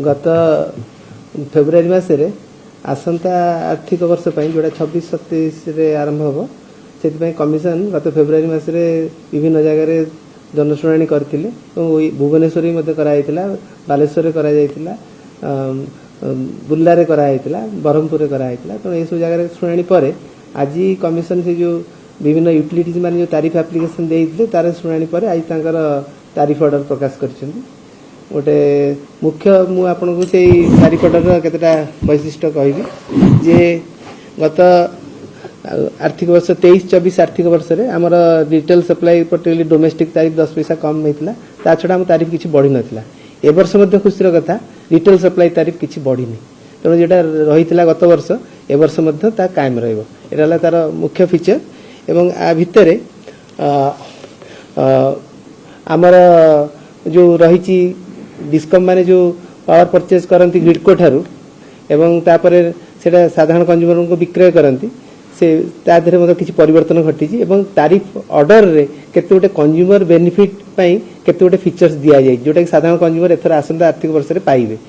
गत फेब्रुआरी मसरे आसंता आर्थिक वर्ष जोड़ा 26-27 आरंभ हम से कमिशन गत फेब्रुआरी मसरे विभिन्न जगह जनशुणी करते भुवनेश्वर कराइला बालेश्वर कराइला बुर्ला कराइला ब्रह्मपुर कराइला तेणु ये सब जगह शुणी पर आज कमिशन से जो विभिन्न यूटिलिटीज मान जो तारीफ एप्लिकेशन देते तार शुणी पर आज तर तारीफ ऑर्डर प्रकाश कर गोटे मुख्य मु आपन को से तारीफ ऑर्डर केतेटा वैशिष्ट्य कहबी जे गत आर्थिक वर्ष 23-24 आर्थिक वर्ष रे हमर रिटेल सप्लाई पर्टिकुलरली डोमेस्टिक तारीफ 10 पैसा कम होइतला ता छडा हम तारीफ किछि बढ़ी नथिला ए वर्ष मध्ये खुशीर कथा रिटेल सप्लाई तारीफ किछि बढ़ी नै तेणु जेटा रहितला गत वर्ष ए वर्ष मध्ये ता कायम रहइबो एटा ला तार मुख्य फीचर एवं आ भितरे हमर जो रहिछि डिस्कम माने जो पावर परचेज करती ग्रिडको ठारू एवं तापर सेटा साधारण कंज्यूमर को विक्रय करती से ताधरे मतलब किसी परिवर्तन घटी एवं तारीफ ऑर्डर रे केते गोटे कंज्यूमर बेनिफिट पई केते गोटे फीचर्स दिया जाय जोटा कि साधारण कंज्यूमर एथर आसंता आर्थिक वर्ष रे पाइबे।